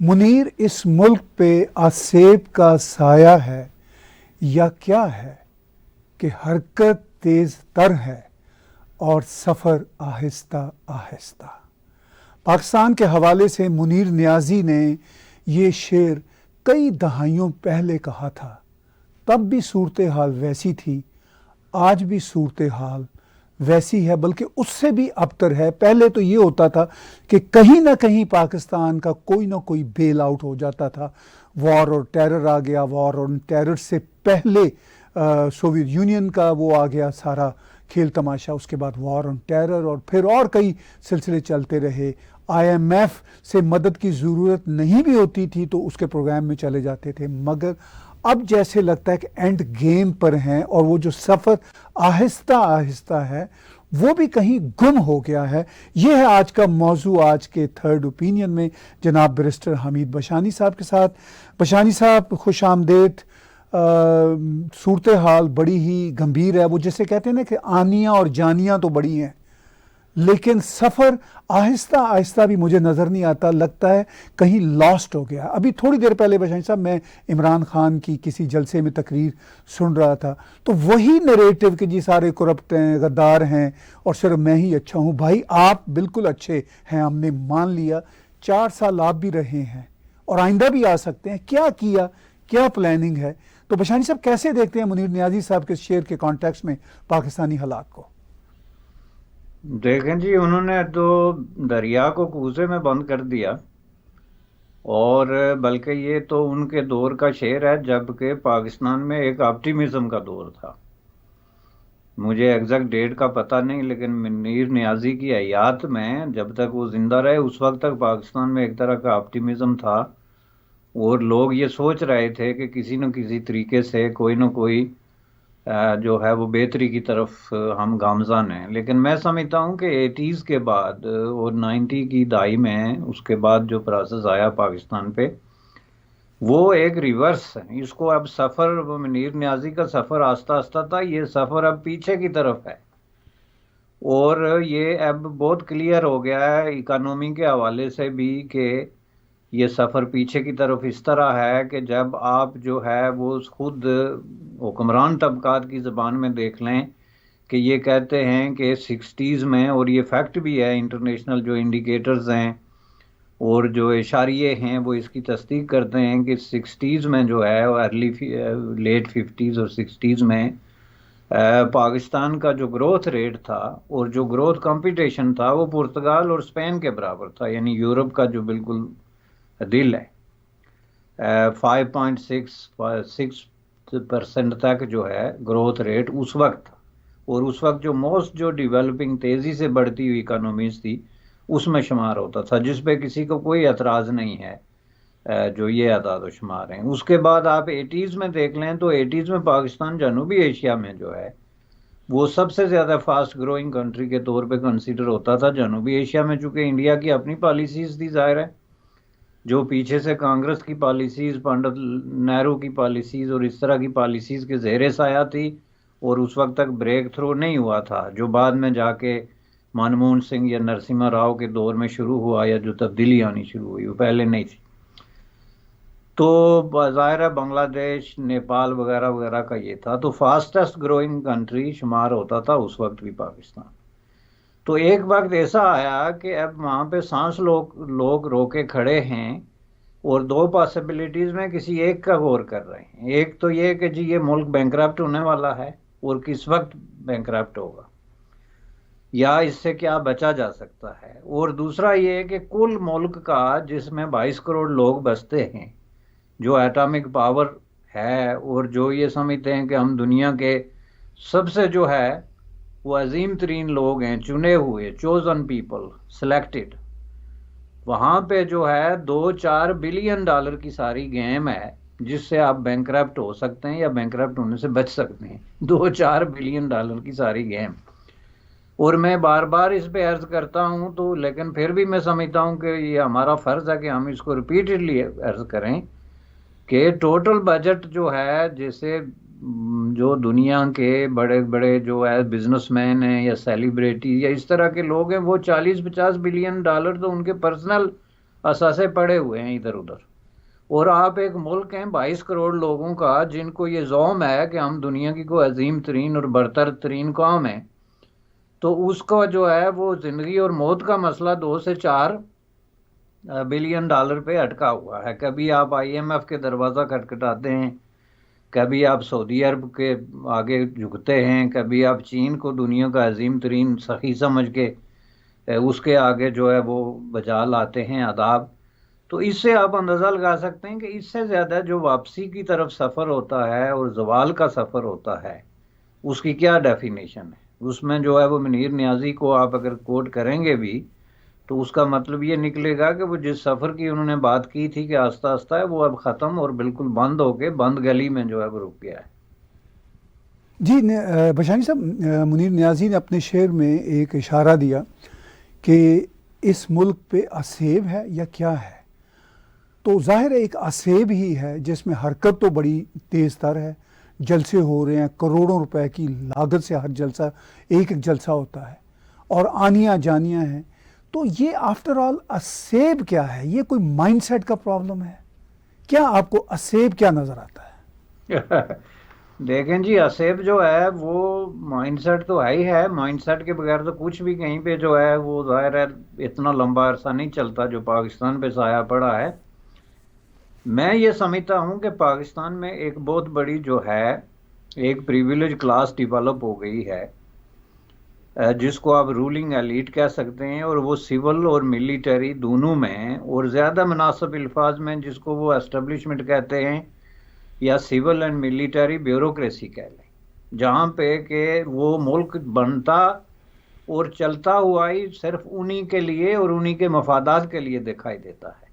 मुनीर इस मुल्क पे आसेब का साया है या क्या है कि हरकत तेज तर है और सफ़र आहिस्ता आहिस्ता। पाकिस्तान के हवाले से मुनीर नियाज़ी ने ये शेर कई दहाइयों पहले कहा था। तब भी सूरत हाल वैसी थी, आज भी सूरत हाल वैसी है, बल्कि उससे भी अबतर है। पहले तो ये होता था कि कहीं ना कहीं पाकिस्तान का कोई ना कोई बेल आउट हो जाता था। वॉर और टेरर आ गया, वॉर और टेरर से पहले सोवियत यूनियन का वो आ गया सारा खेल तमाशा, उसके बाद वॉर ऑन टेरर और फिर और कई सिलसिले चलते रहे। IMF से मदद की ज़रूरत नहीं भी होती थी तो उसके प्रोग्राम में चले जाते थे, मगर अब जैसे लगता है कि एंड गेम पर हैं और वो जो सफ़र आहिस्ता आहिस्ता है वो भी कहीं गुम हो गया है। ये है आज का मौजू आज के थर्ड ओपिनियन में जनाब बैरिस्टर हमीद बशानी साहब के साथ। बशानी साहब खुश आमदेद। सूरत हाल बड़ी ही गंभीर है। वो जैसे कहते हैं ना कि आनियाँ और जानियाँ तो बड़ी हैं, लेकिन सफ़र आहिस्ता आहिस्ता भी मुझे नज़र नहीं आता, लगता है कहीं लॉस्ट हो गया। अभी थोड़ी देर पहले बशानी साहब मैं इमरान खान की किसी जलसे में तकरीर सुन रहा था, तो वही नरेटिव कि जी सारे करप्ट हैं, गद्दार हैं और सिर्फ मैं ही अच्छा हूँ। भाई आप बिल्कुल अच्छे हैं, हमने मान लिया। 4 साल आप भी रहे हैं और आइंदा भी आ सकते हैं। क्या किया, क्या प्लानिंग है? तो बशानी साहब कैसे देखते हैं मुनीर नियाज़ी साहब के शेर के कॉन्टेक्स्ट में पाकिस्तानी हालात को? देखें जी, उन्होंने तो दरिया को कूजे में बंद कर दिया, और बल्कि ये तो उनके दौर का शेर है जबकि पाकिस्तान में एक ऑप्टिमिज्म का दौर था। मुझे एग्जैक्ट डेट का पता नहीं, लेकिन मुनीर नियाज़ी की हयात में जब तक वो जिंदा रहे उस वक्त तक पाकिस्तान में एक तरह का ऑप्टिमिज्म था, और लोग ये सोच रहे थे कि किसी न किसी तरीके से कोई ना कोई जो है वो बेहतरी की तरफ हम गामज़न हैं। लेकिन मैं समझता हूँ कि 80s के बाद और 90 की दहाई में उसके बाद जो प्रोसेस आया पाकिस्तान पे, वो एक रिवर्स है। इसको अब सफ़र, मुनीर नियाज़ी का सफ़र आस्ता आस्ता था, ये सफ़र अब पीछे की तरफ है। और ये अब बहुत क्लियर हो गया है इकोनॉमी के हवाले से भी कि ये सफ़र पीछे की तरफ इस तरह है कि जब आप जो है वो खुद हुक्मरान तबकात की ज़बान में देख लें कि ये कहते हैं कि 60s में, और ये फैक्ट भी है, इंटरनेशनल जो इंडिकेटर्स हैं और जो इशारिये हैं वो इसकी तस्दीक करते हैं कि 60s में जो है अर्ली लेट 50s और 60s में पाकिस्तान का जो ग्रोथ रेट था और जो ग्रोथ कंपटीशन था वो पुर्तगाल और स्पेन के बराबर था, यानी यूरोप का जो बिल्कुल दिल है। 5.6% तक जो है ग्रोथ रेट उस वक्त था, और उस वक्त जो मोस्ट जो डेवलपिंग तेज़ी से बढ़ती हुई इकोनॉमीज थी उसमें शुमार होता था, जिस पे किसी को कोई एतराज़ नहीं है जो ये अदाद शुमार हैं। उसके बाद आप 80s में देख लें तो 80s में पाकिस्तान जनूबी एशिया में जो है वो सबसे ज़्यादा फास्ट ग्रोइंग कंट्री के तौर पे कंसीडर होता था जनूबी एशिया में, चूँकि इंडिया की अपनी पॉलिसीज़ थी, जाहिर है, जो पीछे से कांग्रेस की पॉलिसीज़, पंडित नेहरू की पॉलिसीज़ और इस तरह की पॉलिसीज़ के ज़ेरे साया थी, और उस वक्त तक ब्रेक थ्रू नहीं हुआ था जो बाद में जाके मनमोहन सिंह या नरसिम्हा राव के दौर में शुरू हुआ, या जो तब्दीली आनी शुरू हुई वो पहले नहीं थी। तो ज़ाहिर है बांग्लादेश, नेपाल वगैरह वगैरह का ये था, तो फास्टेस्ट ग्रोइंग कंट्री शुमार होता था उस वक्त भी पाकिस्तान। तो एक वक्त ऐसा आया कि अब वहाँ पे सांस लोग रोके खड़े हैं, और दो पॉसिबिलिटीज़ में किसी एक का गौर कर रहे हैं। एक तो ये कि जी ये मुल्क बैंकरप्ट होने वाला है और किस वक्त बैंकरप्ट होगा, या इससे क्या बचा जा सकता है, और दूसरा ये कि कुल मुल्क का जिसमें 22 करोड़ लोग बसते हैं, जो एटॉमिक पावर है, और जो ये समझते हैं कि हम दुनिया के सबसे जो है वो अजीम तरीन लोग हैं, चुने हुए, चोजन पीपल, सिलेक्टेड, वहाँ पे जो है 2-4 बिलियन डॉलर की सारी गेम है जिससे आप बैंकरप्ट हो सकते हैं या बैंकरप्ट होने से बच सकते हैं। 2-4 बिलियन डॉलर की सारी गेम। और मैं बार बार इस पे अर्ज करता हूँ, तो लेकिन फिर भी मैं समझता हूँ कि ये हमारा फ़र्ज़ है कि हम इसको रिपीटेडली अर्ज करें कि टोटल बजट जो है, जैसे जो दुनिया के बड़े बड़े जो है बिजनेसमैन हैं या सेलिब्रिटी या इस तरह के लोग हैं, वो 40-50 बिलियन डॉलर तो उनके पर्सनल असासे पड़े हुए हैं इधर उधर। और आप एक मुल्क हैं 22 करोड़ लोगों का, जिनको ये ज़ौम है कि हम दुनिया की कोई अजीम तरीन और बरतर तरीन कौम है, तो उसका जो है वो ज़िंदगी और मौत का मसला 2 से 4 बिलियन डॉलर पे अटका हुआ है। कभी आप IMF के दरवाज़ा खटखटाते हैं, कभी आप सऊदी अरब के आगे झुकते हैं, कभी आप चीन को दुनिया का अजीम तरीन सखी समझ के उसके आगे जो है वो बजा लाते हैं आदाब। तो इससे आप अंदाज़ा लगा सकते हैं कि इससे ज़्यादा जो वापसी की तरफ सफ़र होता है और जवाल का सफ़र होता है, उसकी क्या डेफिनेशन है। उसमें जो है वो मुनीर नियाज़ी को आप अगर कोट करेंगे भी, तो उसका मतलब ये निकलेगा कि वो जिस सफ़र की उन्होंने बात की थी कि आस्ता आस्ता है, वो अब ख़त्म और बिल्कुल बंद होके बंद गली में जो है वो रुक गया है। जी बशानी साहब, मुनीर नियाज़ी ने अपने शेर में एक इशारा दिया कि इस मुल्क पे असेब है या क्या है। तो जाहिर है एक असेब ही है जिसमें हरकत तो बड़ी तेज़ तर है, जलसे हो रहे हैं, करोड़ों रुपए की लागत से हर जलसा एक जलसा होता है और आनियाँ जानियाँ हैं। तो ये आफ्टर ऑल असेब क्या है? ये कोई माइंडसेट का प्रॉब्लम है क्या? आपको असेब क्या नज़र आता है? देखें जी, असेब जो है वो माइंडसेट तो है ही है। माइंडसेट के बगैर तो कुछ भी कहीं पे जो है वो जाहिर है इतना लंबा अरसा नहीं चलता जो पाकिस्तान पे साया पड़ा है। मैं ये समझता हूँ कि पाकिस्तान में एक बहुत बड़ी जो है एक प्रिविलेज क्लास डेवलप हो गई है, जिसको आप रूलिंग एलीट कह सकते हैं, और वो सिविल और मिलिटरी दोनों में, और ज़्यादा मुनासिब अल्फाज में जिसको वो एस्टेब्लिशमेंट कहते हैं या सिविल एंड मिलिटरी ब्यूरोक्रेसी कह लें, जहाँ पे कि वो मुल्क बनता और चलता हुआ ही सिर्फ उन्हीं के लिए और उन्हीं के मफादात के लिए दिखाई देता है।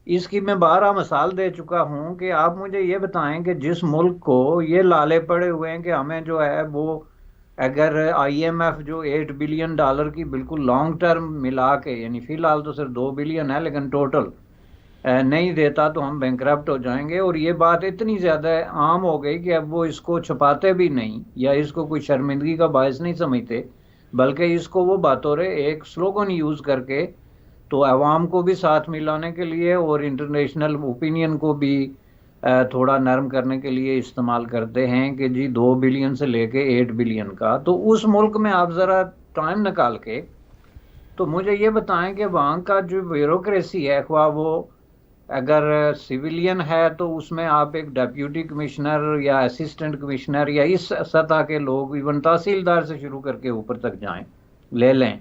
इसकी मैं 12 मिसाल दे चुका हूँ कि आप मुझे ये बताएं कि जिस मुल्क को ये लाले पड़े हुए हैं कि हमें जो है वो अगर IMF जो 8 बिलियन डॉलर की बिल्कुल लॉन्ग टर्म मिला के, यानी फिलहाल तो सिर्फ 2 बिलियन है लेकिन टोटल नहीं देता तो हम बैंकरप्ट हो जाएंगे, और ये बात इतनी ज़्यादा आम हो गई कि अब वो इसको छुपाते भी नहीं या इसको कोई शर्मिंदगी का बायस नहीं समझते, बल्कि इसको वो बातों एक स्लोगन यूज़ करके तो अवाम को भी साथ मिलाने के लिए और इंटरनेशनल ओपिनियन को भी थोड़ा नरम करने के लिए इस्तेमाल करते हैं कि जी 2 बिलियन से लेके 8 बिलियन का। तो उस मुल्क में आप ज़रा टाइम निकाल के तो मुझे ये बताएं कि वहाँ का जो ब्यूरोक्रेसी है, ख्वाह वो अगर सिविलियन है तो उसमें आप एक डिप्टी कमिश्नर या असिस्टेंट कमिश्नर या इस सतह के लोग, इवन तहसीलदार से शुरू करके ऊपर तक जाएं, ले लें।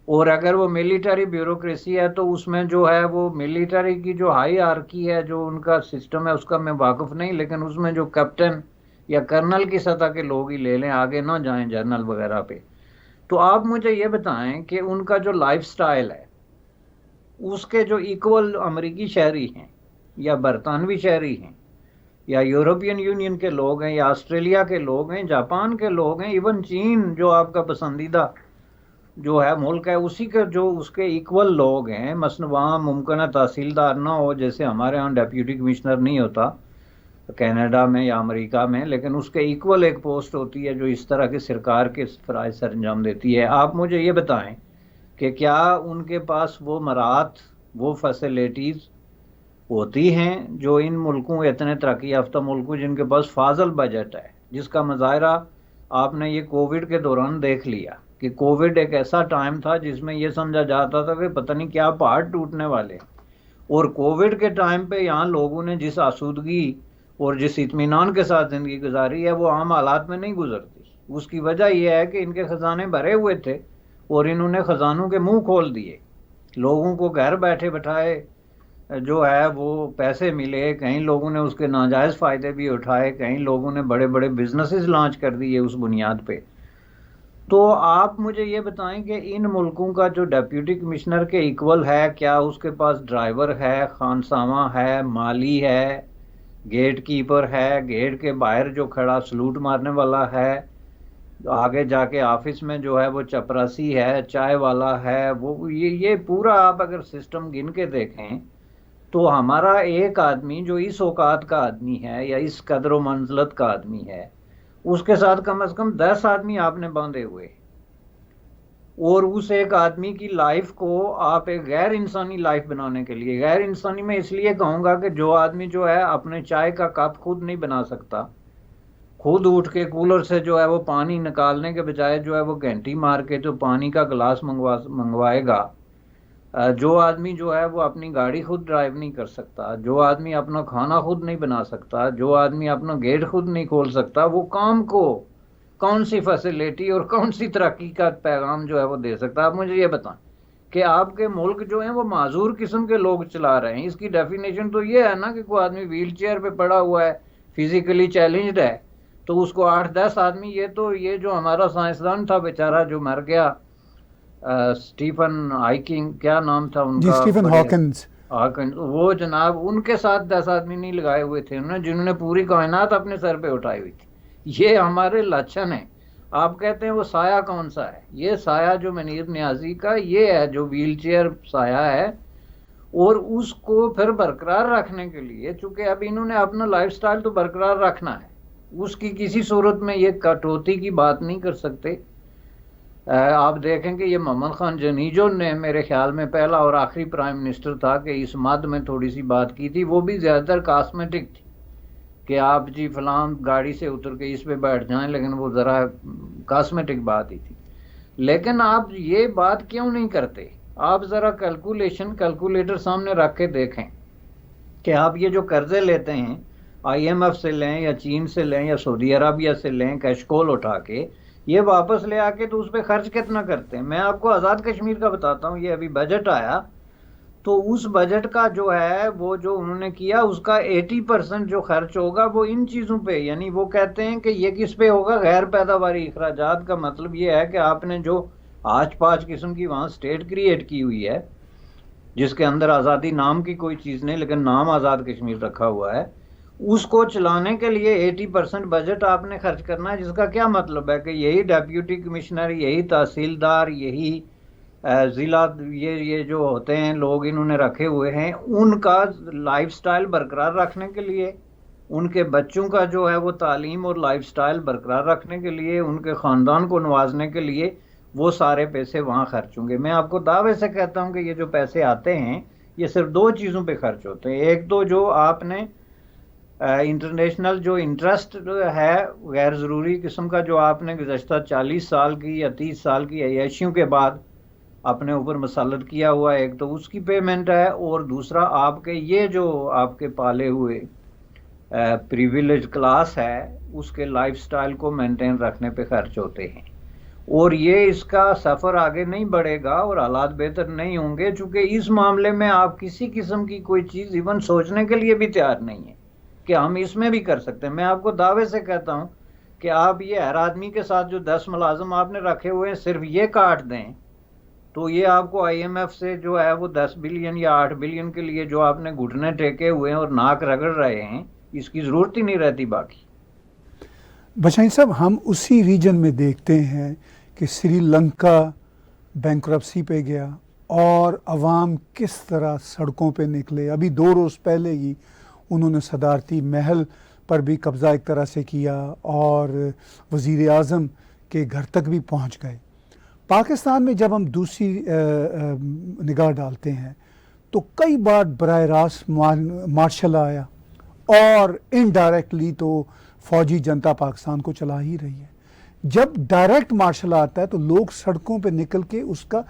और अगर वो मिलिटरी ब्यूरोक्रेसी है तो उसमें जो है वो मिलिटरी की जो हायरार्की है, जो उनका सिस्टम है, उसका मैं वाकिफ नहीं, लेकिन उसमें जो कैप्टन या कर्नल की सतह के लोग ही ले लें, आगे ना जाएं जनरल वगैरह पे। तो आप मुझे ये बताएं कि उनका जो लाइफ स्टाइल है उसके जो इक्वल अमेरिकी शहरी हैं या बरतानवी शहरी हैं या यूरोपियन यूनियन के लोग हैं या ऑस्ट्रेलिया के लोग हैं, जापान के लोग हैं, इवन चीन जो आपका पसंदीदा जो है मुल्क है, उसी के जो उसके इक्वल लोग हैं। मसलन वहाँ मुमकिन है तहसीलदार ना हो, जैसे हमारे यहाँ डिप्टी कमिश्नर नहीं होता कनाडा में या अमेरिका में, लेकिन उसके इक्वल एक पोस्ट होती है जो इस तरह की सरकार के फ़राइज़ सर अंजाम देती है। आप मुझे ये बताएं कि क्या उनके पास वो मराहत, वो फैसिलिटीज़ होती हैं जो इन मुल्कों, इतने तरक्की याफ्ता मुल्कों जिनके पास फाजल बजट है, जिसका मुजाहरा आपने ये कोविड के दौरान देख लिया कि कोविड एक ऐसा टाइम था जिसमें यह समझा जाता था कि पता नहीं क्या पहाड़ टूटने वाले, और कोविड के टाइम पे यहाँ लोगों ने जिस आसूदगी और जिस इत्मीनान के साथ ज़िंदगी गुजारी है वो आम हालात में नहीं गुजरती। उसकी वजह यह है कि इनके ख़जाने भरे हुए थे और इन्होंने ख़जानों के मुंह खोल दिए, लोगों को घर बैठे बैठाए जो है वो पैसे मिले, कई लोगों ने उसके नाजायज़ फ़ायदे भी उठाए, कई लोगों ने बड़े बड़े बिजनेसेस लॉन्च कर दिए उस बुनियाद पे। तो आप मुझे ये बताएं कि इन मुल्कों का जो डिप्टी कमिश्नर के इक्वल है, क्या उसके पास ड्राइवर है, खानसामा है, माली है, गेट कीपर है, गेट के बाहर जो खड़ा सलूट मारने वाला है, आगे जाके ऑफिस में जो है वो चपरासी है, चाय वाला है, वो ये पूरा आप अगर सिस्टम गिन के देखें तो हमारा एक आदमी जो इस औकात का आदमी है या इस कदर मंजिलत का आदमी है, उसके साथ कम से कम 10 आदमी आपने बांधे हुए। और उस एक आदमी की लाइफ को आप एक गैर इंसानी लाइफ बनाने के लिए, गैर इंसानी मैं इसलिए कहूँगा कि जो आदमी जो है अपने चाय का कप खुद नहीं बना सकता, खुद उठ के कूलर से जो है वो पानी निकालने के बजाय जो है वो घंटी मार के जो पानी का गिलास मंगवाएगा, जो आदमी जो है वो अपनी गाड़ी खुद ड्राइव नहीं कर सकता, जो आदमी अपना खाना खुद नहीं बना सकता, जो आदमी अपना गेट खुद नहीं खोल सकता, वो काम को कौन सी फैसिलिटी और कौन सी तरक्की का पैगाम जो है वो दे सकता है? आप मुझे ये बताएं कि आपके मुल्क जो है वो माजूर किस्म के लोग चला रहे हैं। इसकी डेफिनेशन तो ये है ना कि कोई आदमी व्हील चेयर पे पड़ा हुआ है, फिजिकली चैलेंज्ड है, तो उसको 8-10 आदमी, ये जो हमारा साइंसदान था बेचारा जो मर गया, स्टीफन हाइकिंग, क्या नाम था जी, उनका, स्टीफन हॉकिंस, वो जनाब, उनके साथ 10 आदमी नहीं लगाए हुए थे उन्होंने, जिन्होंने पूरी कायनात अपने सर पे उठाई हुई थी। ये हमारे लक्षण है। आप कहते हैं वो साया कौन सा है? ये साया जो मनीर नियाजी का ये है, जो व्हील चेयर साया है। और उसको फिर बरकरार रखने के लिए, चूंकि अब इन्होंने अपना लाइफस्टाइल तो बरकरार रखना है, उसकी किसी सूरत में ये कटौती की बात नहीं कर सकते। आप देखेंगे ये मोहम्मद खान जनीजो ने मेरे ख्याल में पहला और आखिरी प्राइम मिनिस्टर था कि इस मद में थोड़ी सी बात की थी, वो भी ज़्यादातर कॉस्मेटिक थी कि आप जी फलां गाड़ी से उतर के इस पे बैठ जाएं, लेकिन वो ज़रा कॉस्मेटिक बात ही थी। लेकिन आप ये बात क्यों नहीं करते? आप ज़रा कैलकुलेटर सामने रख के देखें कि आप ये जो कर्जे लेते हैं, IMF से लें या चीन से लें या सऊदी अरबिया से लें, कैशकोल उठा के ये वापस ले आके, तो उस पर खर्च कितना करते हैं? मैं आपको आज़ाद कश्मीर का बताता हूँ। ये अभी बजट आया, तो उस बजट का जो है वो जो उन्होंने किया, उसका 80% जो खर्च होगा वो इन चीज़ों पे, यानी वो कहते हैं कि ये किस पे होगा? गैर पैदावारी अखराजात का मतलब ये है कि आपने जो आज 5 किस्म की वहाँ स्टेट क्रिएट की हुई है, जिसके अंदर आज़ादी नाम की कोई चीज़ नहीं, लेकिन नाम आज़ाद कश्मीर रखा हुआ है, उसको चलाने के लिए 80% बजट आपने खर्च करना है। जिसका क्या मतलब है कि यही डेप्यूटी कमिश्नर, यही तहसीलदार, यही ज़िला, ये जो होते हैं लोग इन्होंने रखे हुए हैं, उनका लाइफस्टाइल बरकरार रखने के लिए, उनके बच्चों का जो है वो तालीम और लाइफस्टाइल बरकरार रखने के लिए, उनके ख़ानदान को नवाजने के लिए वो सारे पैसे वहाँ खर्च होंगे। मैं आपको दावे से कहता हूँ कि ये जो पैसे आते हैं ये सिर्फ 2 चीज़ों पे खर्च होते हैं। एक तो जो आपने इंटरनेशनल जो इंटरेस्ट है गैर ज़रूरी किस्म का, जो आपने गुज़श्ता 40 साल की या 30 साल की अय्याशियों के बाद अपने ऊपर मसलत किया हुआ है, एक तो उसकी पेमेंट है, और दूसरा आपके ये जो आपके पाले हुए प्रिविलेज क्लास है उसके लाइफस्टाइल को मेंटेन रखने पे खर्च होते हैं। और ये इसका सफ़र आगे नहीं बढ़ेगा और हालात बेहतर नहीं होंगे, चूँकि इस मामले में आप किसी किस्म की कोई चीज़ इवन सोचने के लिए भी तैयार नहीं है कि हम इसमें भी कर सकते हैं। मैं आपको दावे से कहता हूँ कि आप ये हर आदमी के साथ जो 10 मुलाजिम आपने रखे हुए हैं, सिर्फ ये काट दें तो ये आपको IMF से जो है वो 10 बिलियन या 8 बिलियन के लिए जो आपने घुटने टेके हुए हैं और नाक रगड़ रहे हैं, इसकी ज़रूरत ही नहीं रहती। बाकी बशाइन साहब, हम उसी रीजन में देखते हैं कि श्रीलंका बैंक्रप्सी पे गया और अवाम किस तरह सड़कों पे निकले। अभी 2 रोज़ पहले ही उन्होंने सदारती महल पर भी कब्ज़ा एक तरह से किया और वज़ीर आज़म के घर तक भी पहुंच गए। पाकिस्तान में जब हम दूसरी निगाह डालते हैं तो कई बार बराह रास्त मार्शल आया और इनडायरेक्टली तो फ़ौजी जनता पाकिस्तान को चला ही रही है। जब डायरेक्ट मार्शल आता है तो लोग सड़कों पे निकल के उसका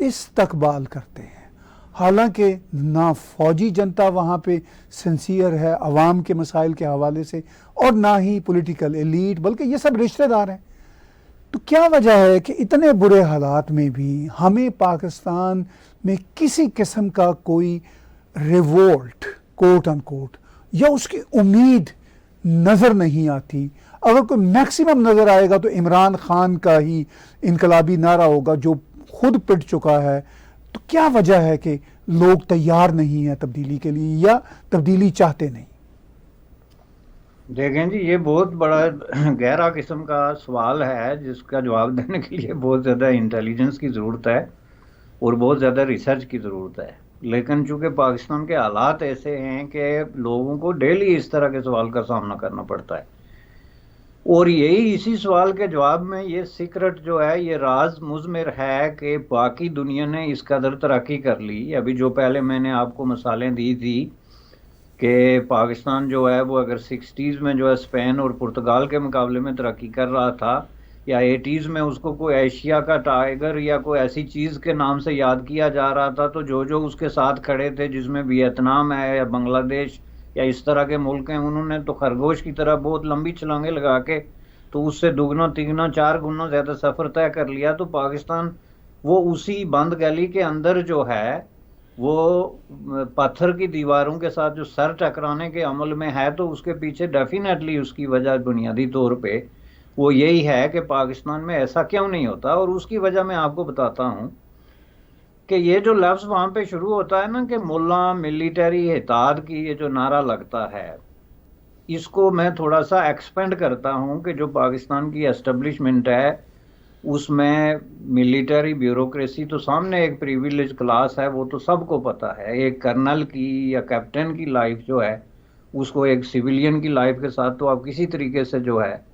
इस्तकबाल करते हैं। हालांकि ना फ़ौजी जनता वहाँ पे सिंसियर है अवाम के मसाइल के हवाले से, और ना ही पॉलिटिकल एलीट, बल्कि ये सब रिश्तेदार हैं। तो क्या वजह है कि इतने बुरे हालात में भी हमें पाकिस्तान में किसी किस्म का कोई रिवोल्ट कोट अनकोट या उसकी उम्मीद नज़र नहीं आती? अगर कोई मैक्सिमम नज़र आएगा तो इमरान खान का ही इनकलाबी नारा होगा जो खुद पिट चुका है। तो क्या वजह है कि लोग तैयार नहीं हैं तब्दीली के लिए या तब्दीली चाहते नहीं? देखें जी, ये बहुत बड़ा गहरा किस्म का सवाल है जिसका जवाब देने के लिए बहुत ज़्यादा इंटेलिजेंस की ज़रूरत है और बहुत ज़्यादा रिसर्च की ज़रूरत है। लेकिन चूँकि पाकिस्तान के हालात ऐसे हैं कि लोगों को डेली इस तरह के सवाल का सामना करना पड़ता है, और यही इसी सवाल के जवाब में ये सीक्रेट जो है, ये राज मुज़मिर है कि बाकी दुनिया ने इस कदर तरक्की कर ली। अभी जो पहले मैंने आपको मिसालें दी थी कि पाकिस्तान जो है वो अगर 60s में जो है स्पेन और पुर्तगाल के मुकाबले में तरक्की कर रहा था, या 80s में उसको कोई एशिया का टाइगर या कोई ऐसी चीज़ के नाम से याद किया जा रहा था, तो जो जो उसके साथ खड़े थे, जिसमें वियतनाम है या बांग्लादेश या इस तरह के मुल्क हैं, उन्होंने तो खरगोश की तरह बहुत लंबी छलांगे लगा के तो उससे दुगना तिगना 4 गुना ज़्यादा सफ़र तय कर लिया। तो पाकिस्तान वो उसी बंद गली के अंदर जो है वो पत्थर की दीवारों के साथ जो सर टकराने के अमल में है, तो उसके पीछे डेफिनेटली उसकी वजह बुनियादी तौर पे वो यही है कि पाकिस्तान में ऐसा क्यों नहीं होता। और उसकी वजह मैं आपको बताता हूँ कि ये जो लफ्ज़ वहाँ पे शुरू होता है ना कि मुल्ला मिलिटरी इत्तेहाद की ये जो नारा लगता है, इसको मैं थोड़ा सा एक्सपेंड करता हूँ कि जो पाकिस्तान की एस्टेब्लिशमेंट है उसमें मिलिट्री ब्यूरोक्रेसी तो सामने एक प्रिविलेज क्लास है, वो तो सबको पता है। एक कर्नल की या कैप्टन की लाइफ जो है उसको एक सिविलियन की लाइफ के साथ तो आप किसी तरीके से जो है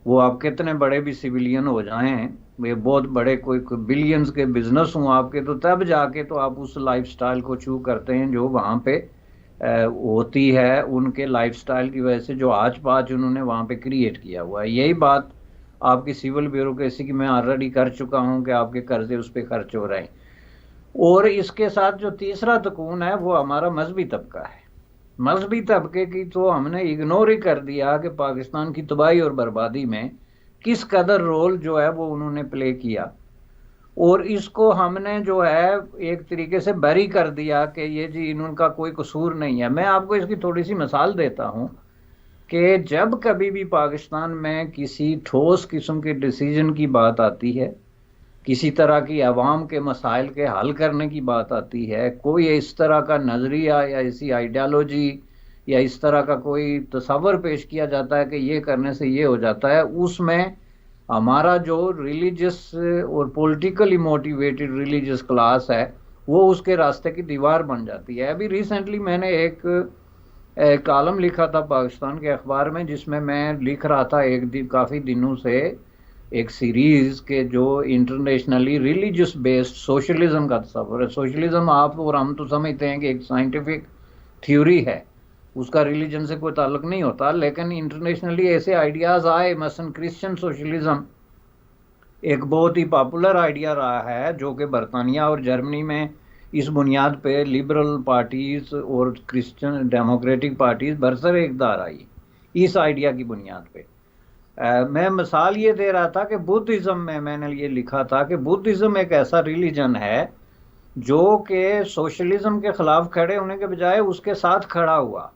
वो आप कितने बड़े भी सिविलियन हो जाएं, ये बहुत बड़े कोई बिलियंस के बिजनेस हों आपके, तो तब जाके तो आप उस लाइफस्टाइल को चू करते हैं जो वहाँ पे होती है, उनके लाइफस्टाइल की वजह से जो आज पाँच उन्होंने वहाँ पे क्रिएट किया हुआ है। यही बात आपकी सिविल ब्यूरोक्रेसी की मैं ऑलरेडी कर चुका हूँ कि आपके कर्जे उस पर खर्च हो रहे हैं। और इसके साथ जो तीसरा तकून है वो हमारा मजहबी तबका है। मजहबी तबके की तो हमने इग्नोर ही कर दिया कि पाकिस्तान की तबाही और बर्बादी में किस कदर रोल जो है वो उन्होंने प्ले किया, और इसको हमने जो है एक तरीके से बरी कर दिया कि ये जी इनका कोई कसूर नहीं है। मैं आपको इसकी थोड़ी सी मिसाल देता हूँ कि जब कभी भी पाकिस्तान में किसी ठोस किस्म के डिसीजन की बात आती है, किसी तरह की अवाम के मसाइल के हल करने की बात आती है, कोई इस तरह का नज़रिया या इसी आइडियालॉजी या इस तरह का कोई तस्वर पेश किया जाता है कि ये करने से ये हो जाता है, उसमें हमारा जो रिलीजियस और पॉलिटिकली मोटिवेटेड रिलीजियस क्लास है वो उसके रास्ते की दीवार बन जाती है। अभी रिसेंटली मैंने एक कॉलम लिखा था पाकिस्तान के अखबार में, जिसमें मैं लिख रहा था काफ़ी दिनों से एक सीरीज़ के जो इंटरनेशनली रिलीजियस बेस्ड सोशलिज्म का तस्वर है। सोशलिज्म आप और हम तो समझते हैं कि एक साइंटिफिक थ्योरी है, उसका रिलीजन से कोई ताल्लुक नहीं होता, लेकिन इंटरनेशनली ऐसे आइडियाज़ आए, मसलन क्रिश्चियन सोशलिज्म एक बहुत ही पॉपुलर आइडिया रहा है जो कि बरतानिया और जर्मनी में इस बुनियाद पे लिबरल पार्टीज़ और क्रिश्चियन डेमोक्रेटिक पार्टीज़ बरसर इक़्तिदार आई इस आइडिया की बुनियाद पे। मैं मिसाल ये दे रहा था कि बुद्धिज़्म में मैंने ये लिखा था कि बुद्धिज़्म एक ऐसा रिलीजन है जो कि सोशलिज्म के ख़िलाफ़ खड़े होने के बजाय उसके साथ खड़ा हुआ,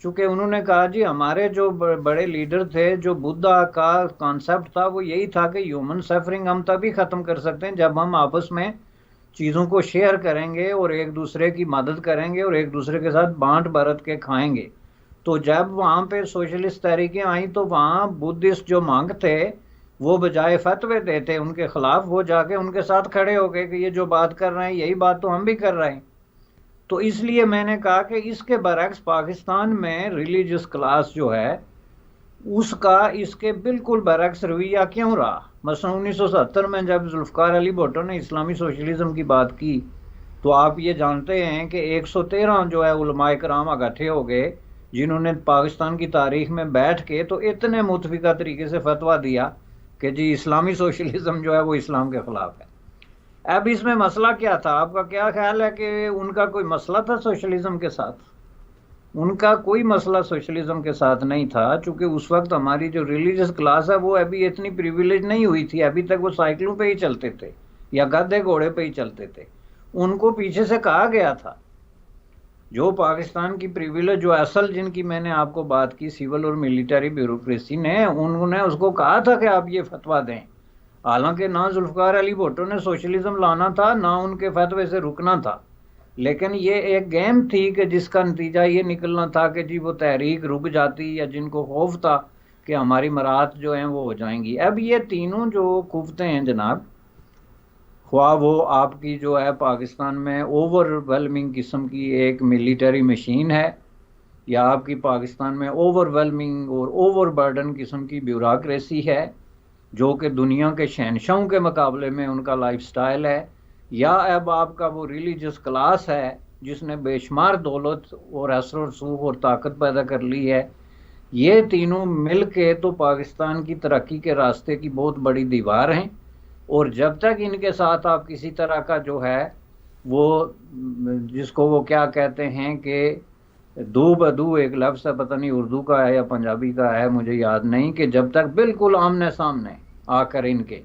चूँकि उन्होंने कहा जी हमारे जो बड़े लीडर थे, जो बुद्धा का कॉन्सेप्ट था वो यही था कि ह्यूमन सफरिंग हम तभी ख़त्म कर सकते हैं जब हम आपस में चीज़ों को शेयर करेंगे और एक दूसरे की मदद करेंगे और एक दूसरे के साथ बांट बरत के खाएंगे। तो जब वहाँ पे सोशलिस्ट तहरीकें आई तो वहाँ बुद्धिस्ट जो मंक थे वो बजाय फतवे देते उनके खिलाफ, वो जाके उनके साथ खड़े हो गए कि ये जो बात कर रहे हैं यही बात तो हम भी कर रहे हैं। तो इसलिए मैंने कहा कि इसके बरक्स पाकिस्तान में रिलीजियस क्लास जो है उसका इसके बिल्कुल बरक्स रवैया क्यों रहा। मसलन 1970 में जब जुल्फ़िकार अली भुट्टो ने इस्लामी सोशलिज्म की बात की तो आप ये जानते हैं कि 113 जो है उलमाए कराम इकट्ठे हो गए जिन्होंने पाकिस्तान की तारीख में बैठ के तो इतने मुतफिका तरीके से फतवा दिया कि जी इस्लामी सोशलिज्म जो है वो इस्लाम के ख़िलाफ़ है। अब इसमें मसला क्या था, आपका क्या ख्याल है कि उनका कोई मसला था सोशलिज्म के साथ? उनका कोई मसला सोशलिज्म के साथ नहीं था, चूँकि उस वक्त हमारी जो रिलीजियस क्लास है वो अभी इतनी प्रिविलेज नहीं हुई थी, अभी तक वो साइकिलों पे ही चलते थे या गधे घोड़े पे ही चलते थे। उनको पीछे से कहा गया था, जो पाकिस्तान की प्रिविलेज जो असल जिनकी मैंने आपको बात की सिविल और मिलिट्री ब्यूरोक्रेसी ने, उन्होंने उसको कहा था कि आप ये फतवा दें। हालांकि ना जुल्फ़िकार अली भुट्टो ने सोशलिज्म लाना था ना उनके फतवे से रुकना था, लेकिन ये एक गेम थी कि जिसका नतीजा ये निकलना था कि जी वो तहरीक रुक जाती या जिनको खौफ था कि हमारी मराहत जो हैं वो हो जाएंगी। अब ये तीनों जो कुव्वतें हैं जनाब, ख्वाह वो आपकी जो है पाकिस्तान में ओवरवेलमिंग किस्म की एक मिलिट्री मशीन है, या आपकी पाकिस्तान में ओवरवेलमिंग और ओवरबर्डन किस्म की ब्यूरोक्रेसी है जो कि दुनिया के शहंशाहों के मुकाबले में उनका लाइफस्टाइल है, या अब आपका वो रिलीजियस क्लास है जिसने बेशुमार दौलत और असर और सूख और ताकत पैदा कर ली है। ये तीनों मिल के तो पाकिस्तान की तरक्की के रास्ते की बहुत बड़ी दीवार हैं। और जब तक इनके साथ आप किसी तरह का जो है वो, जिसको वो क्या कहते हैं कि दो बदू एक लफ्ज़ है, पता नहीं उर्दू का है या पंजाबी का है, मुझे याद नहीं, कि जब तक बिल्कुल आमने सामने आकर इनके,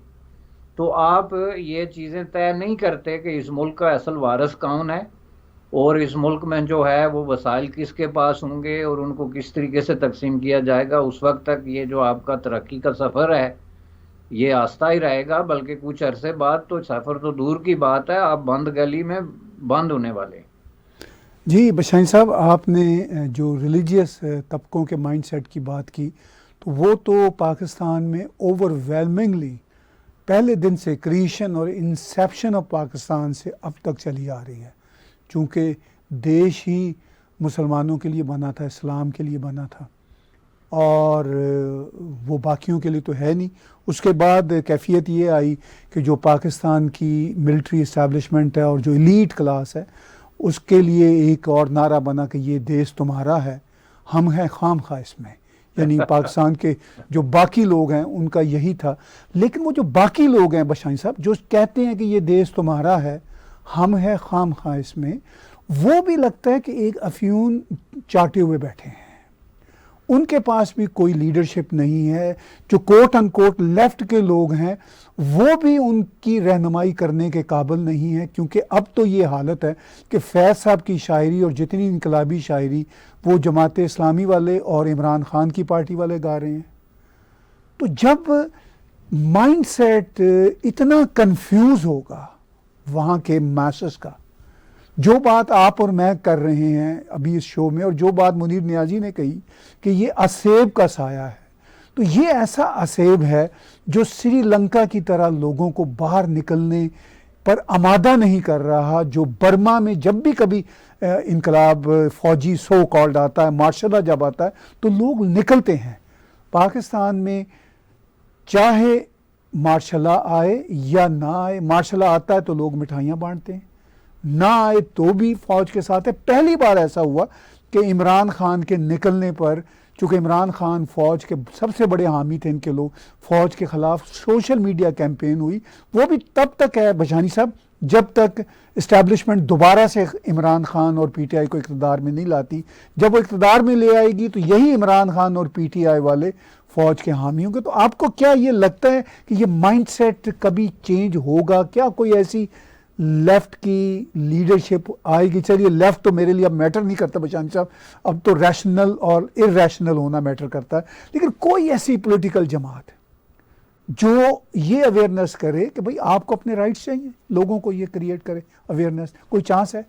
तो आप ये चीज़ें तय नहीं करते कि इस मुल्क का असल वारिस कौन है और इस मुल्क में जो है वो वसाइल किसके पास होंगे और उनको किस तरीके से तकसीम किया जाएगा। उस वक्त तक ये जो आपका तरक्की का सफ़र है ये आस्था ही रहेगा, बल्कि कुछ अरसे बाद तो सफ़र तो दूर की बात है, आप बंद गली में बंद होने वाले। जी बशाइन साहब, आपने जो रिलीजियस तबकों के माइंडसेट की बात की, तो वो तो पाकिस्तान में ओवरवेलमिंगली पहले दिन से, क्रिएशन और इंसेप्शन ऑफ पाकिस्तान से अब तक चली आ रही है। चूँकि देश ही मुसलमानों के लिए बना था, इस्लाम के लिए बना था, और वो बाकियों के लिए तो है नहीं। उसके बाद कैफियत ये आई कि जो पाकिस्तान की मिलिट्री इस्टेब्लिशमेंट है और जो एलीट क्लास है, उसके लिए एक और नारा बना कि ये देश तुम्हारा है, हम हैं खामखा इसमें। यानी पाकिस्तान के जो बाकी लोग हैं उनका यही था। लेकिन वो जो बाकी लोग हैं बशाइन साहब, जो कहते हैं कि ये देश तुम्हारा है, हम हैं खामखा इसमें, वो भी लगता है कि एक अफ्यून चाटे हुए बैठे हैं। उनके पास भी कोई लीडरशिप नहीं है। जो कोट अनकोट लेफ्ट के लोग हैं वो भी उनकी रहनुमाई करने के काबिल नहीं है, क्योंकि अब तो ये हालत है कि फैज़ साहब की शायरी और जितनी इनकलाबी शायरी वो जमात इस्लामी वाले और इमरान खान की पार्टी वाले गा रहे हैं। तो जब माइंडसेट इतना कंफ्यूज होगा वहाँ के मैसेस का, जो बात आप और मैं कर रहे हैं अभी इस शो में, और जो बात मुनीर नियाजी ने कही कि ये असेब का साया है, तो ये ऐसा असेब है जो श्रीलंका की तरह लोगों को बाहर निकलने पर आमादा नहीं कर रहा। जो बर्मा में जब भी कभी इनकलाब फौजी सो कॉल्ड आता है, मार्शल जब आता है, तो लोग निकलते हैं। पाकिस्तान में चाहे मार्शल आए या ना आए, मार्शल आता है तो लोग मिठाइयाँ बांटते हैं, ना आए तो भी फौज के साथ है। पहली बार ऐसा हुआ कि इमरान खान के निकलने पर, चूँकि इमरान खान फ़ौज के सबसे बड़े हामी थे, इनके लोग, फ़ौज के ख़िलाफ़ सोशल मीडिया कैंपेन हुई। वो भी तब तक है बशानी साहब जब तक इस्टेब्लिशमेंट दोबारा से इमरान खान और पीटीआई को इक़्तिदार में नहीं लाती। जब वो इक़्तिदार में ले आएगी तो यही इमरान खान और पीटीआई वाले फ़ौज के हामी होंगे। तो आपको क्या ये लगता है कि ये माइंडसेट कभी चेंज होगा? क्या कोई ऐसी लेफ़्ट की लीडरशिप आएगी? चलिए, लेफ़्ट तो मेरे लिए अब मैटर नहीं करता बशानी साहब, अब तो रैशनल और इर्रेशनल होना मैटर करता है। लेकिन कोई ऐसी पॉलिटिकल जमात जो ये अवेयरनेस करे कि भाई आपको अपने राइट्स चाहिए, लोगों को ये क्रिएट करे अवेयरनेस, कोई चांस है?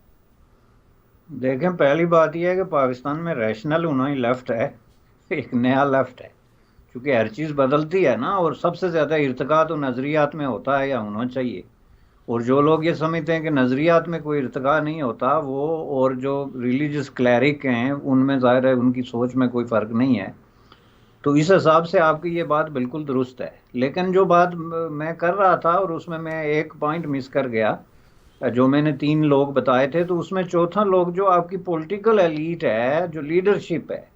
देखें, पहली बात यह है कि पाकिस्तान में रैशनल होना ही लेफ्ट है, एक नया लेफ्ट है, क्योंकि हर चीज़ बदलती है ना, और सबसे ज़्यादा इर्तिका तो नज़रियात में होता है या होना चाहिए। और जो लोग ये समझते हैं कि नज़रियात में कोई इर्तिका नहीं होता, वो और जो रिलीजियस क्लैरिक हैं उनमें ज़ाहिर है उनकी सोच में कोई फ़र्क नहीं है। तो इस हिसाब से आपकी ये बात बिल्कुल दुरुस्त है। लेकिन जो बात मैं कर रहा था, और उसमें मैं एक पॉइंट मिस कर गया, जो मैंने 3 लोग बताए थे, तो उसमें चौथा लोग जो आपकी पॉलिटिकल एलीट है, जो लीडरशिप है,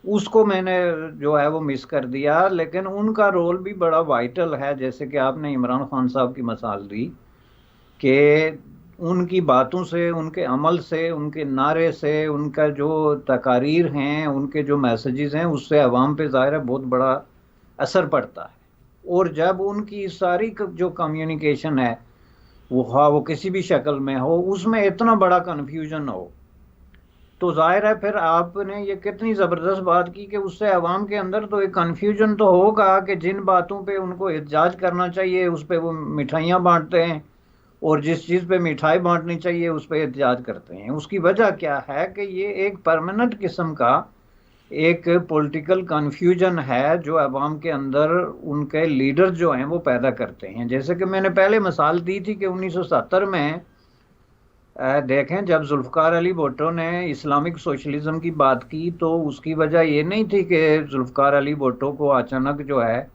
उसको मैंने जो है वो मिस कर दिया। लेकिन उनका रोल भी बड़ा वाइटल है। जैसे कि आपने इमरान खान साहब की मिसाल दी कि उनकी बातों से, उनके अमल से, उनके नारे से, उनका जो तकारीर हैं, उनके जो मैसेजेस हैं, उससे अवाम पे ज़ाहिर है बहुत बड़ा असर पड़ता है। और जब उनकी सारी जो कम्युनिकेशन है वो किसी भी शक्ल में हो, उसमें इतना बड़ा कन्फ्यूजन हो, तो जाहिर है फिर आपने ये कितनी ज़बरदस्त बात की कि उससे अवाम के अंदर तो एक कन्फ्यूजन तो होगा कि जिन बातों पे उनको एहतजाज करना चाहिए उस पर वो मिठाइयाँ बांटते हैं, और जिस चीज़ पे मिठाई बांटनी चाहिए उस पर एहतजाज करते हैं। उसकी वजह क्या है कि ये एक परमानेंट किस्म का एक पॉलिटिकल कन्फ्यूजन है जो अवाम के अंदर उनके लीडर जो हैं वो पैदा करते हैं। जैसे कि मैंने पहले मिसाल दी थी कि 1970 में देखें, जब जुल्फ़िकार अली भुट्टो ने इस्लामिक सोशलिज्म की बात की तो उसकी वजह ये नहीं थी कि जुल्फ़िकार अली भुट्टो को अचानक जो है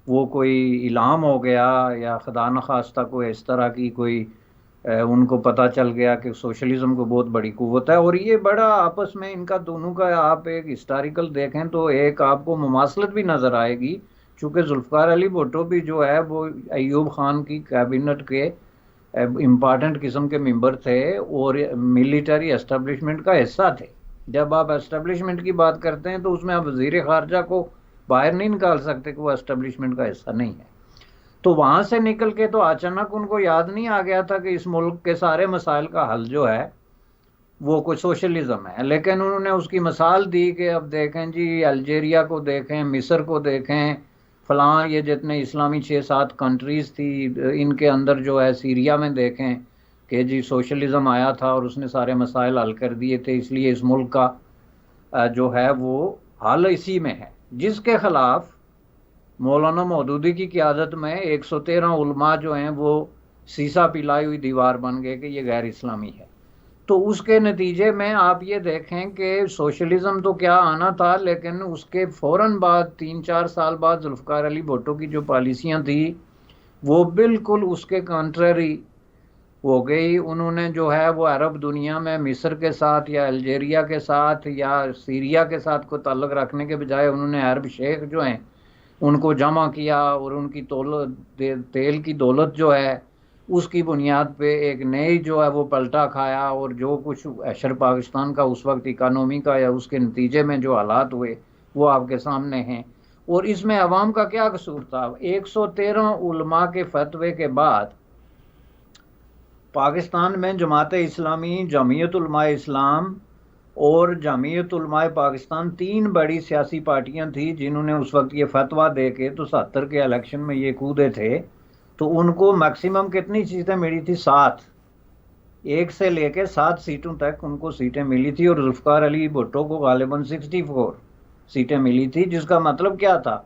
वो कोई इल्हाम हो गया या खुदा न खास्ता कोई इस तरह की कोई उनको पता चल गया कि सोशलिज्म को बहुत बड़ी कुव्वत है। और ये बड़ा आपस में इनका दोनों का आप एक हिस्टोरिकल देखें तो एक आपको मुमासलत भी नज़र आएगी, चूँकि जुल्फ़िकार अली भुट्टो भी जो है वो अयूब खान की कैबिनेट के इम्पॉर्टेंट किस्म के मेंबर थे और मिलिट्री एस्टेब्लिशमेंट का हिस्सा थे। जब आप एस्टेब्लिशमेंट की बात करते हैं तो उसमें आप वजीर खारजा को बाहर नहीं निकाल सकते कि वो एस्टेब्लिशमेंट का हिस्सा नहीं है। तो वहां से निकल के तो अचानक उनको याद नहीं आ गया था कि इस मुल्क के सारे मसाइल का हल जो है वो कोई सोशलिज्म है, लेकिन उन्होंने उसकी मिसाल दी कि अब देखें जी, अल्जेरिया को देखें, मिस्र को देखें, फलां ये जितने इस्लामी 6-7 कंट्रीज़ थी इनके अंदर जो है, सीरिया में देखें कि जी सोशलिज्म आया था और उसने सारे मसाइल हल कर दिए थे, इसलिए इस मुल्क का जो है वो हल इसी में है। जिसके ख़िलाफ़ मौलाना मौदूदी की क़यादत में 113 उलमा जो हैं वो सीसा पिलाई हुई दीवार बन गए कि ये गैर इस्लामी है। तो उसके नतीजे में आप ये देखें कि सोशलिज्म तो क्या आना था, लेकिन उसके फ़ौरन बाद 3-4 साल बाद जुल्फ़िकार अली भुट्टो की जो पॉलिसियाँ थी वो बिल्कुल उसके कॉन्ट्ररी हो गई। उन्होंने जो है वो अरब दुनिया में मिस्र के साथ या अल्जेरिया के साथ या सीरिया के साथ को ताल्लुक़ रखने के बजाय उन्होंने अरब शेख जो हैं उनको जमा किया और उनकी तेल की दौलत जो है उसकी बुनियाद पे एक नई जो है वो पलटा खाया। और जो कुछ अशर पाकिस्तान का उस वक्त इकानमी का या उसके नतीजे में जो हालात हुए वो आपके सामने हैं। और इसमें अवाम का क्या कसूर था? 113 उलमा के फतवे के बाद पाकिस्तान में जमात इस्लामी, जमीयत उलमा इस्लाम और जमीयत उलमा पाकिस्तान 3 बड़ी सियासी पार्टियां थी जिन्होंने उस वक्त ये फतवा दे के तो 70 के इलेक्शन में ये कूदे थे। तो उनको मैक्सिमम कितनी सीटें मिली थी? 7, 1 से लेकर 7 सीटों तक उनको सीटें मिली थी और जुल्फ़िकार अली भुट्टो को गालिबन 64 सीटें मिली थी। जिसका मतलब क्या था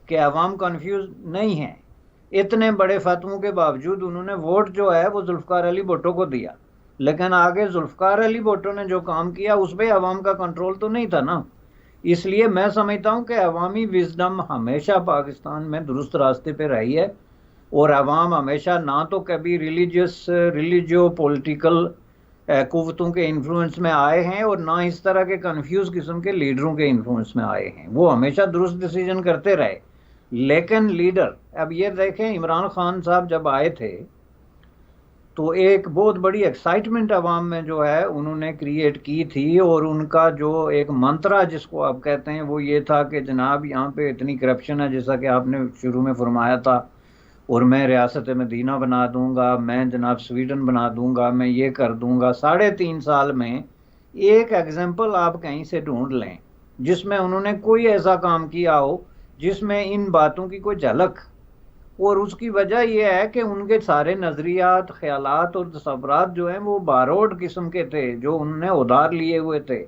कि अवाम कन्फ्यूज नहीं है। इतने बड़े फतवों के बावजूद उन्होंने वोट जो है वो जुल्फ़िकार अली भुट्टो को दिया, लेकिन आगे जुल्फ़िकार अली भुट्टो ने जो काम किया उस पर अवाम का कंट्रोल तो नहीं था ना। इसलिए मैं समझता हूँ कि अवामी विजडम हमेशा पाकिस्तान में दुरुस्त रास्ते पे रही है और अवाम हमेशा ना तो कभी रिलीजियो पॉलिटिकल कुव्वतों के इन्फ्लुएंस में आए हैं और ना इस तरह के कंफ्यूज किस्म के लीडरों के इन्फ्लुएंस में आए हैं। वो हमेशा दुरुस्त डिसीजन करते रहे। लेकिन लीडर, अब ये देखें, इमरान खान साहब जब आए थे तो एक बहुत बड़ी एक्साइटमेंट अवाम में जो है उन्होंने क्रिएट की थी और उनका जो एक मंत्रा जिसको आप कहते हैं वो ये था कि जनाब यहाँ पे इतनी करप्शन है, जैसा कि आपने शुरू में फरमाया था, और मैं रियासत मदीना बना दूंगा, मैं जनाब स्वीडन बना दूंगा, मैं ये कर दूंगा। 3.5 साल में एक एग्जाम्पल आप कहीं से ढूंढ लें जिसमें उन्होंने कोई ऐसा काम किया हो जिसमें इन बातों की कोई झलक। और उसकी वजह यह है कि उनके सारे नज़रियात, ख्यालात और तसव्वुरात जो हैं वो बारोड किस्म के थे, जो उन्होंने उधार लिए हुए थे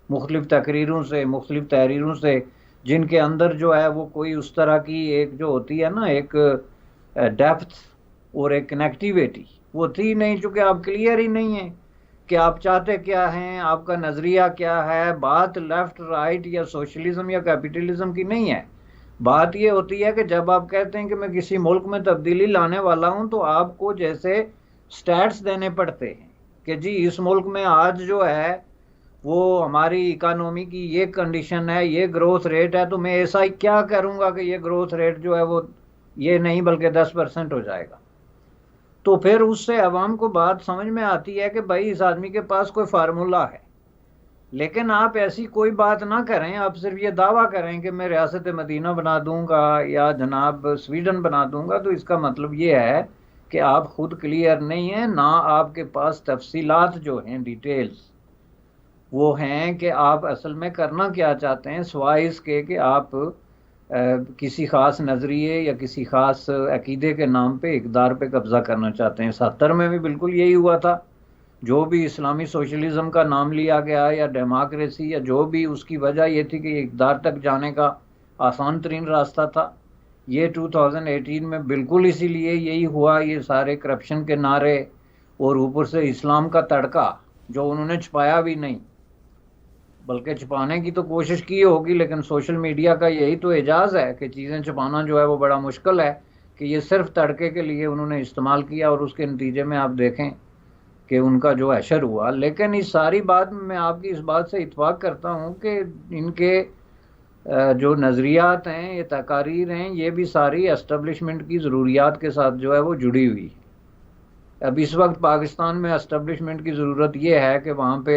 मुख्तलिफ तकरीरों से, मुख्तलिफ तहरीरों से, जिनके अंदर जो है वो कोई उस तरह की एक जो होती है ना एक डेप्थ और एक कनेक्टिविटी वो थी नहीं। चूँकि आप क्लियर ही नहीं है कि आप चाहते क्या हैं, आपका नज़रिया क्या है। बात लेफ्ट राइट या सोशलिज्म या कैपिटलिज्म की नहीं है। बात ये होती है कि जब आप कहते हैं कि मैं किसी मुल्क में तब्दीली लाने वाला हूं तो आपको जैसे स्टैट्स देने पड़ते हैं कि जी इस मुल्क में आज जो है वो हमारी इकानमी की ये कंडीशन है, ये ग्रोथ रेट है, तो मैं ऐसा ही क्या करूंगा कि ये ग्रोथ रेट जो है वो ये नहीं बल्कि 10% हो जाएगा। तो फिर उससे अवाम को बात समझ में आती है कि भाई इस आदमी के पास कोई फार्मूला है। लेकिन आप ऐसी कोई बात ना करें, आप सिर्फ ये दावा करें कि मैं रियासत मदीना बना दूंगा या जनाब स्वीडन बना दूंगा, तो इसका मतलब ये है कि आप खुद क्लियर नहीं हैं, ना आपके पास तफसीलात जो हैं, डिटेल्स वो हैं कि आप असल में करना क्या चाहते हैं, सिवाय इसके कि आप किसी ख़ास नज़रिए या किसी ख़ास अकीदे के नाम पे इक़्तिदार पे कब्ज़ा करना चाहते हैं। 70 में भी बिल्कुल यही हुआ था। जो भी इस्लामी सोशलिज्म का नाम लिया गया या डेमोक्रेसी या जो भी, उसकी वजह ये थी कि इक़्तिदार तक जाने का आसान तरीन रास्ता था। ये 2018 में बिल्कुल इसीलिए यही हुआ। ये सारे करप्शन के नारे और ऊपर से इस्लाम का तड़का जो उन्होंने छुपाया भी नहीं, बल्कि छुपाने की तो कोशिश की होगी, लेकिन सोशल मीडिया का यही तो एजाज है कि चीज़ें छुपाना जो है वो बड़ा मुश्किल है, कि ये सिर्फ तड़के के लिए उन्होंने इस्तेमाल किया और उसके नतीजे में आप देखें कि उनका जो अशर हुआ। लेकिन इस सारी बात में मैं आपकी इस बात से इत्फाक करता हूँ कि इनके जो नज़रियात हैं, ये तकारीर हैं, ये भी सारी एस्टेब्लिशमेंट की ज़रूरियात के साथ जो है वो जुड़ी हुई। अब इस वक्त पाकिस्तान में एस्टेब्लिशमेंट की ज़रूरत ये है कि वहाँ पे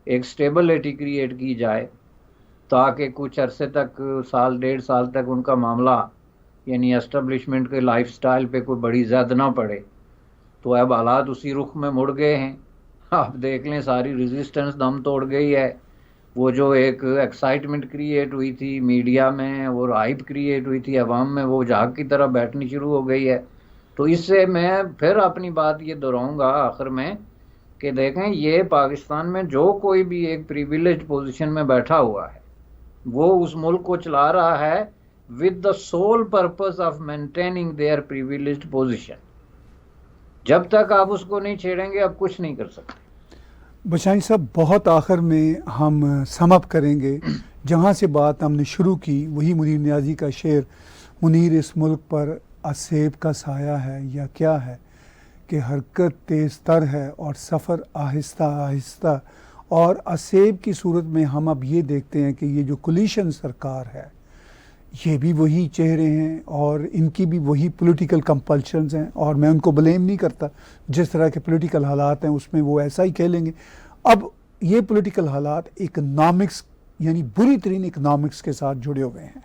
एक स्टेबिलिटी क्रिएट की जाए, ताकि कुछ अरसे तक, साल 1.5 साल तक उनका मामला यानी एस्टेब्लिशमेंट के लाइफस्टाइल पे कोई बड़ी ज़द ना पड़े। तो अब हालात उसी रुख में मुड़ गए हैं। आप देख लें, सारी रेजिस्टेंस दम तोड़ गई है। वो जो एक एक्साइटमेंट क्रिएट हुई थी मीडिया में और हाइप क्रिएट हुई थी अवाम में, वो झाग की तरह बैठनी शुरू हो गई है। तो इससे मैं फिर अपनी बात ये दोहराऊंगा आखिर में कि देखें, ये पाकिस्तान में जो कोई भी एक प्रिविलेज पोजीशन में बैठा हुआ है, वो उस मुल्क को चला रहा है with the sole purpose of maintaining their privileged position. जब तक आप उसको नहीं छेड़ेंगे, आप कुछ नहीं कर सकते। बशानी साहब, बहुत आखिर में हम समअप करेंगे जहाँ से बात हमने शुरू की, वही मुनीर नियाज़ी का शेर, मुनीर इस मुल्क पर असेब का साया है या क्या है, कि हरकत तेज़ तर है और सफ़र आहिस्ता आहिस्ता। और असेब की सूरत में हम अब ये देखते हैं कि ये जो कोलिशन सरकार है, ये भी वही चेहरे हैं और इनकी भी वही पॉलिटिकल कंपल्शंस हैं। और मैं उनको ब्लेम नहीं करता, जिस तरह के पॉलिटिकल हालात हैं उसमें वो ऐसा ही खेलेंगे। अब ये पॉलिटिकल हालात इकनॉमिक्स यानी बुरी तरीन इकनॉमिक्स के साथ जुड़े हुए हैं।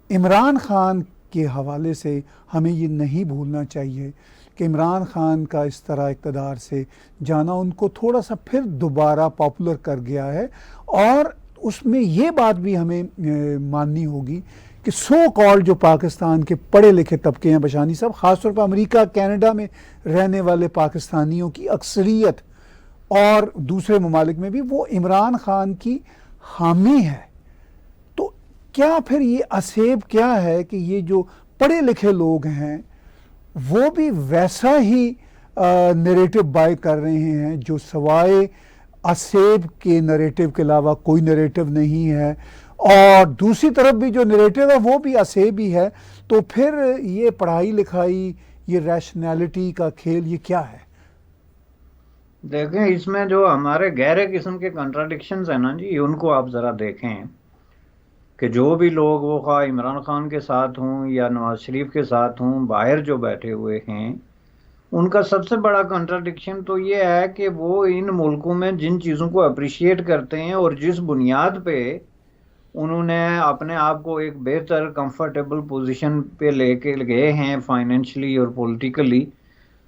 इमरान खान के हवाले से हमें ये नहीं भूलना चाहिए कि इमरान खान का इस तरह इक़्तिदार से जाना उनको थोड़ा सा फिर दोबारा पॉपुलर कर गया है। और उसमें ये बात भी हमें माननी होगी कि सो कॉल्ड जो पाकिस्तान के पढ़े लिखे तबके हैं बशानी साहब, ख़ासतौर पर अमेरिका कनाडा में रहने वाले पाकिस्तानियों की अक्सरियत और दूसरे ममालिक में भी, वो इमरान खान की हामी है। तो क्या फिर ये असेब क्या है कि ये जो पढ़े लिखे लोग हैं वो भी वैसा ही नरेटिव बाय कर रहे हैं जो सवाए असेब के नरेटिव के अलावा कोई नरेटिव नहीं है, और दूसरी तरफ भी जो नरेटिव है वो भी असेब ही है। तो फिर ये पढ़ाई लिखाई, ये रैशनैलिटी का खेल, ये क्या है? देखें, इसमें जो हमारे गहरे किस्म के कंट्राडिक्शंस हैं ना जी, उनको आप ज़रा देखें कि जो भी लोग, वो खा इमरान खान के साथ हों या नवाज शरीफ के साथ हों, बाहर जो बैठे हुए हैं, उनका सबसे बड़ा कंट्राडिक्शन तो ये है कि वो इन मुल्कों में जिन चीज़ों को अप्रिशिएट करते हैं और जिस बुनियाद पे उन्होंने अपने आप को एक बेहतर कंफर्टेबल पोजीशन पे लेके गए हैं फाइनेंशियली और पॉलिटिकली,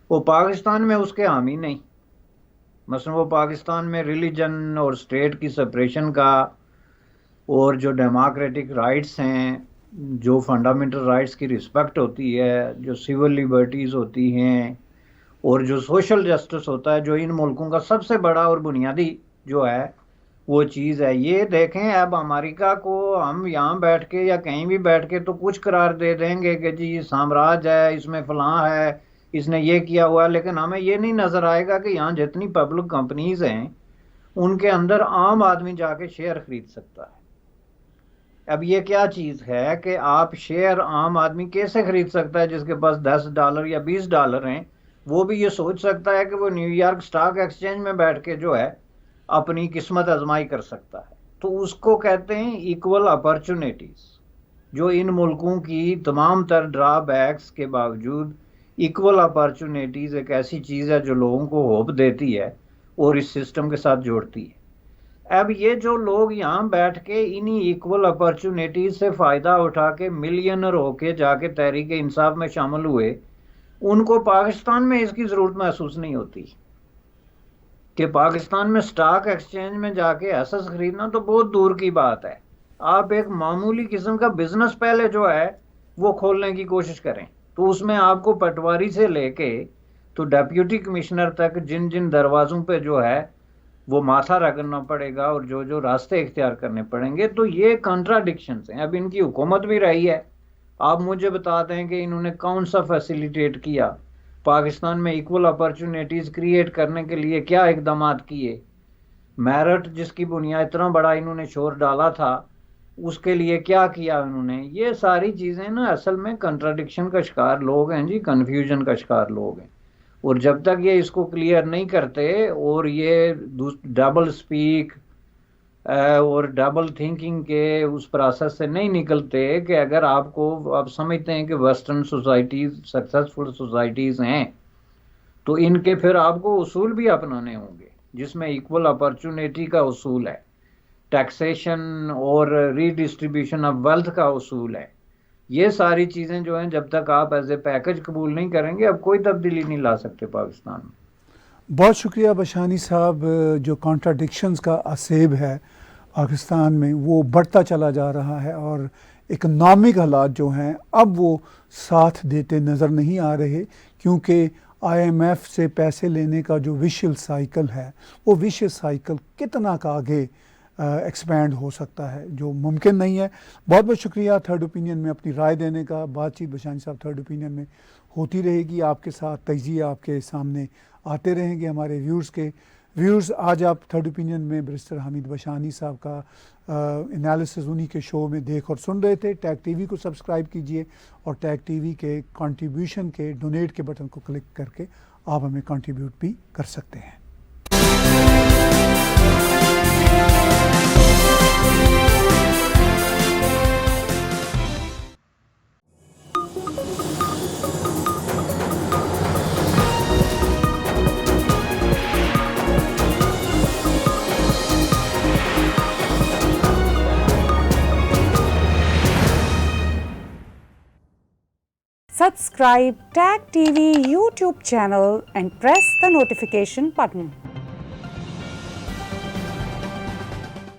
वो पाकिस्तान में उसके हामी नहीं। मसलन वो पाकिस्तान में रिलीजन और स्टेट की सेपरेशन का, और जो डेमोक्रेटिक राइट्स हैं, जो फंडामेंटल राइट्स की रिस्पेक्ट होती है, जो सिविल लिबर्टीज़ होती हैं, और जो सोशल जस्टिस होता है, जो इन मुल्कों का सबसे बड़ा और बुनियादी जो है वो चीज़ है। ये देखें, अब अमेरिका को हम यहाँ बैठ के या कहीं भी बैठ के तो कुछ करार दे देंगे कि जी ये साम्राज्य है, इसमें फलां है, इसने ये किया हुआ है, लेकिन हमें ये नहीं नज़र आएगा कि यहाँ जितनी पब्लिक कंपनीज हैं उनके अंदर आम आदमी जाके शेयर खरीद सकता है। अब ये क्या चीज़ है कि आप शेयर आम आदमी कैसे खरीद सकता है जिसके पास $10 या $20 हैं? वो भी ये सोच सकता है कि वो न्यूयॉर्क स्टॉक एक्सचेंज में बैठ के जो है अपनी किस्मत आजमाई कर सकता है। तो उसको कहते हैं इक्वल अपॉर्चुनिटीज़, जो इन मुल्कों की तमाम तर ड्रॉबैक्स के बावजूद इक्वल अपॉर्चुनिटीज़ एक ऐसी चीज़ है जो लोगों को होप देती है और इस सिस्टम के साथ जोड़ती है। अब ये जो लोग यहाँ बैठ के इन्हीं इक्वल अपॉर्चुनिटीज से फ़ायदा उठा के मिलियनर होके जाके तहरीक इंसाफ में शामिल हुए, उनको पाकिस्तान में इसकी ज़रूरत महसूस नहीं होती कि पाकिस्तान में स्टॉक एक्सचेंज में जाके एसेट्स खरीदना तो बहुत दूर की बात है। आप एक मामूली किस्म का बिजनेस पहले जो है वो खोलने की कोशिश करें, तो उसमें आपको पटवारी से लेके तो डेप्यूटी कमिश्नर तक जिन जिन दरवाज़ों पे जो है वो माथा रगड़ना पड़ेगा और जो जो रास्ते इख्तियार करने पड़ेंगे। तो ये कंट्राडिक्शंस हैं। अब इनकी हुकूमत भी रही है, आप मुझे बता दें कि इन्होंने कौन सा फैसिलिटेट किया पाकिस्तान में इक्वल अपॉर्चुनिटीज क्रिएट करने के लिए क्या इकदाम किए, मेरिट जिसकी बुनियाद इतना बड़ा इन्होंने शोर डाला था उसके लिए क्या किया उन्होंने, ये सारी चीजें ना असल में कंट्राडिक्शन का शिकार लोग हैं जी, कंफ्यूजन का शिकार लोग हैं। और जब तक ये इसको क्लियर नहीं करते और ये डबल स्पीक और डबल थिंकिंग के उस प्रोसेस से नहीं निकलते कि अगर आपको आप समझते हैं कि वेस्टर्न सोसाइटीज सक्सेसफुल सोसाइटीज हैं तो इनके फिर आपको उसूल भी अपनाने होंगे जिसमें इक्वल अपॉर्चुनिटी का उसूल है, टैक्सेशन और रीडिस्ट्रीब्यूशन ऑफ वेल्थ का उसूल है। ये सारी चीजें जो हैं जब तक आप एज ए पैकेज कबूल नहीं करेंगे अब कोई तब्दीली नहीं ला सकते पाकिस्तान में। बहुत शुक्रिया बशानी साहब। जो कॉन्ट्राडिक्शंस का असेब है पाकिस्तान में वो बढ़ता चला जा रहा है और इकनॉमिक हालात जो हैं अब वो साथ देते नज़र नहीं आ रहे, क्योंकि IMF से पैसे लेने का जो विशियल साइकिल है वो विशियल साइकिल कितना का आगे एक्सपैंड हो सकता है जो मुमकिन नहीं है। बहुत बहुत शुक्रिया थर्ड ओपिनियन में अपनी राय देने का। बातचीत बशानी साहब थर्ड ओपिनियन में होती रहेगी, आपके साथ तजिया आपके सामने आते रहेंगे हमारे व्यूर्स। आज आप थर्ड ओपिनियन में बैरिस्टर हामिद बशानी साहब का एनालिसिस उन्हीं के शो में देख और सुन रहे थे। टैग टीवी को सब्सक्राइब कीजिए और टैग टीवी के कंट्रीब्यूशन के डोनेट के बटन को क्लिक करके आप हमें कंट्रीब्यूट भी कर सकते हैं। Subscribe Tag TV YouTube channel and press the notification button.